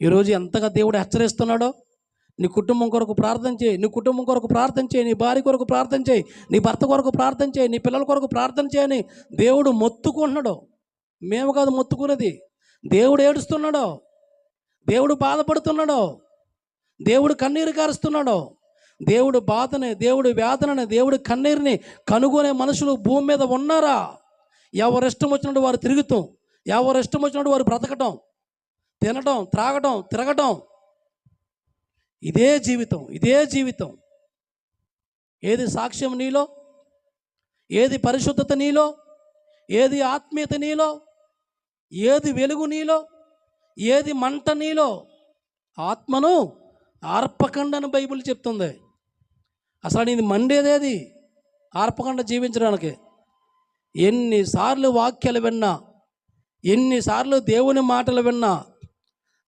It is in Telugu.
ఈరోజు ఎంతగా దేవుడు హెచ్చరిస్తున్నాడో, నీ కుటుంబం కొరకు ప్రార్థన చేయి, నీ కుటుంబం కొరకు ప్రార్థన చేయి, నీ భార్య కొరకు ప్రార్థన చేయి, నీ భర్త కొరకు ప్రార్థన చేయి, నీ పిల్లల కొరకు ప్రార్థన చేయని దేవుడు మొత్తుకుంటున్నాడు. మేము కాదు మొత్తుకున్నది, దేవుడు ఏడుస్తున్నాడు, దేవుడు బాధపడుతున్నాడు, దేవుడు కన్నీరు కారుస్తున్నాడు. దేవుడు బాధని, దేవుడు వేదనని, దేవుడు కన్నీరుని కనుగొనే మనుషులు భూమి మీద ఉన్నారా? ఎవరిష్టం వచ్చినట్టు వారు తిరుగుతాం, ఎవరిష్టం వచ్చినట్టు వారు బ్రతకటం, తినటం, త్రాగటం, తిరగటం. ఇదే జీవితం, ఇదే జీవితం. ఏది సాక్ష్యం నీలో? ఏది పరిశుద్ధత నీలో? ఏది ఆత్మీయత నీలో? ఏది వెలుగు నీలో? ఏది మంట నీలో? ఆత్మను ఆర్పకండి అని బైబిల్ చెప్తుంది. అసలు నీది మండేదేది ఆర్పకుండా జీవించడానికి. ఎన్నిసార్లు వాక్యాలు విన్నా, ఎన్నిసార్లు దేవుని మాటలు విన్నా,